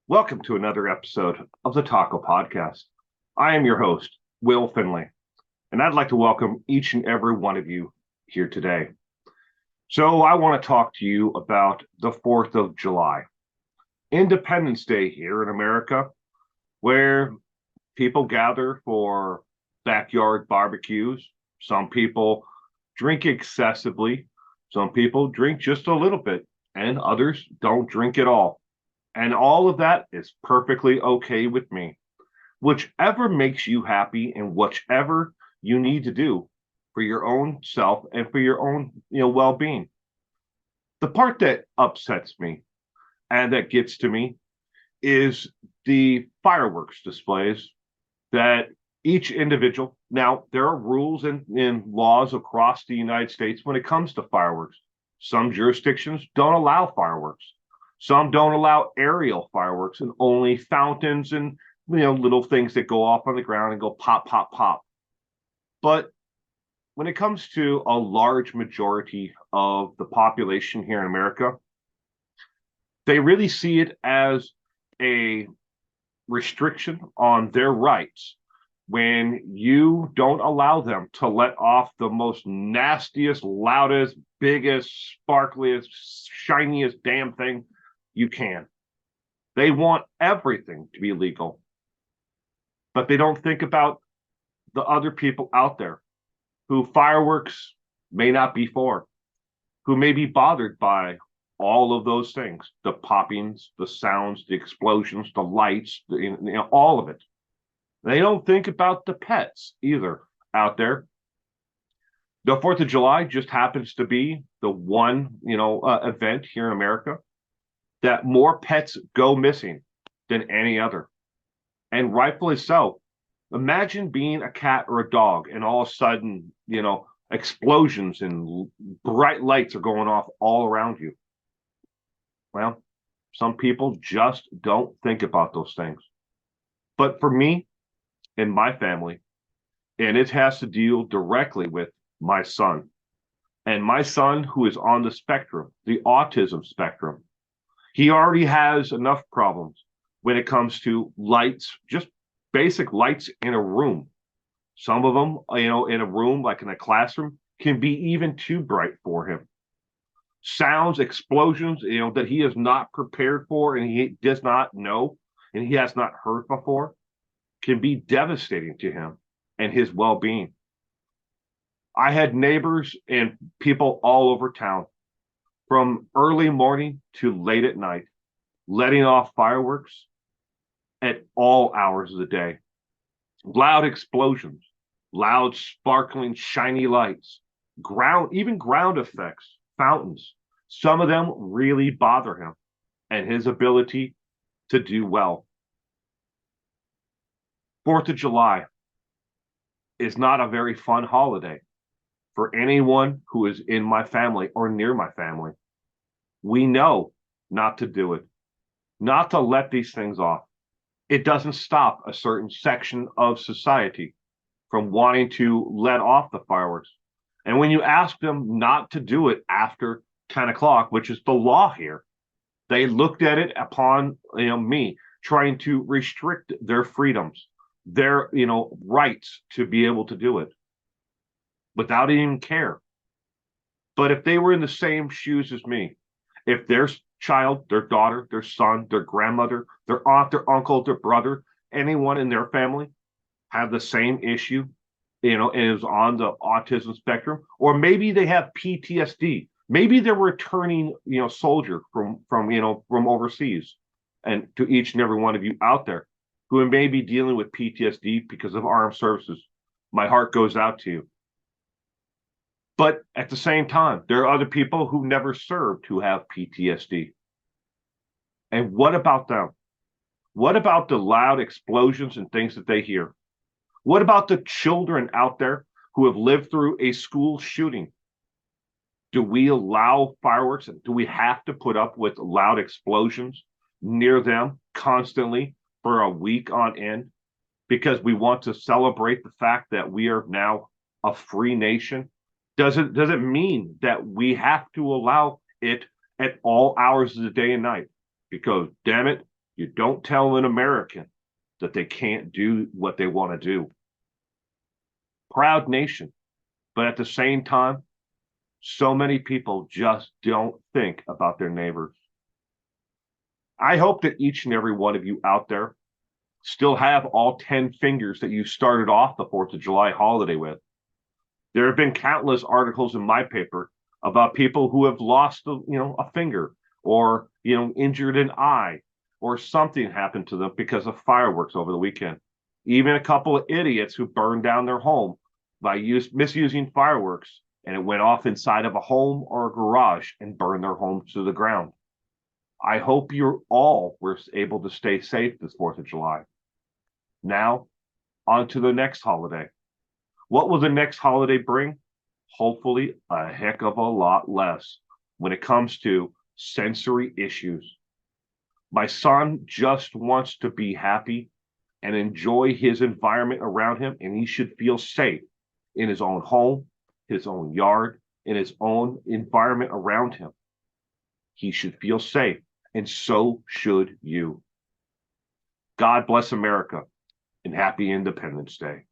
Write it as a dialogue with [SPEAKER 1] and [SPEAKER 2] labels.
[SPEAKER 1] Welcome to another episode of the Taco Podcast. I am your host, Will Finley, and I'd like to welcome each and every one of you here today. So, I want to talk to you about the 4th of July, Independence Day here in America, where people gather for backyard barbecues. Some people drink excessively, some people drink just a little bit, and others don't drink at all. And all of that is perfectly okay with me. Whichever makes you happy and whichever you need to do for your own self and for your own, well-being. The part that upsets me and that gets to me is the fireworks displays that each individual, now there are rules and laws across the United States when it comes to fireworks. Some jurisdictions don't allow fireworks. Some don't allow aerial fireworks and only fountains and little things that go off on the ground and go pop, pop, pop. But when it comes to a large majority of the population here in America, they really see it as a restriction on their rights when you don't allow them to let off the most nastiest, loudest, biggest, sparkliest, shiniest damn thing you can. They want everything to be legal, but they don't think about the other people out there who fireworks may not be for, who may be bothered by all of those things, the poppings, the sounds, the explosions, the lights, all of it. They don't think about the pets either out there. The 4th of July just happens to be the one, event here in America that more pets go missing than any other. And rightfully so. Imagine being a cat or a dog and all of a sudden, explosions and bright lights are going off all around you. Well, some people just don't think about those things. But for me and my family, and it has to deal directly with my son. And my son, who is on the spectrum, the autism spectrum, he already has enough problems when it comes to lights, just basic lights in a room. Some of them, in a room, like in a classroom, can be even too bright for him. Sounds, explosions, that he is not prepared for and he does not know and he has not heard before can be devastating to him and his well-being. I had neighbors and people all over town from early morning to late at night, letting off fireworks at all hours of the day. Loud explosions, loud, sparkling, shiny lights, even ground effects, fountains. Some of them really bother him and his ability to do well. 4th of July is not a very fun holiday for anyone who is in my family or near my family. We know not to do it, not to let these things off. It doesn't stop a certain section of society from wanting to let off the fireworks. And when you ask them not to do it after 10 o'clock, which is the law here, they looked at it upon me trying to restrict their freedoms, their rights to be able to do it without even care. But if they were in the same shoes as me, if their child, their daughter, their son, their grandmother, their aunt, their uncle, their brother, anyone in their family have the same issue, and is on the autism spectrum, or maybe they have PTSD. Maybe they're returning, soldier from overseas. And to each and every one of you out there who may be dealing with PTSD because of armed services, my heart goes out to you. But at the same time, there are other people who never served who have PTSD. And what about them? What about the loud explosions and things that they hear? What about the children out there who have lived through a school shooting? Do we allow fireworks? Do we have to put up with loud explosions near them constantly for a week on end because we want to celebrate the fact that we are now a free nation? Does it mean that we have to allow it at all hours of the day and night? Because damn it, You don't tell an American that they can't do what they want to do. Proud nation. But at the same time, so many people just don't think about their neighbors. I hope that each and every one of you out there still have all 10 fingers that you started off the 4th of July holiday with. There have been countless articles in my paper about people who have lost a finger, or injured an eye, or something happened to them because of fireworks over the weekend. Even a couple of idiots who burned down their home by misusing fireworks, and it went off inside of a home or a garage and burned their home to the ground. I hope you all were able to stay safe this 4th of July. Now, on to the next holiday. What will the next holiday bring? Hopefully, a heck of a lot less when it comes to sensory issues. My son just wants to be happy and enjoy his environment around him, and he should feel safe in his own home, his own yard, in his own environment around him. He should feel safe, and so should you. God bless America, and happy Independence Day.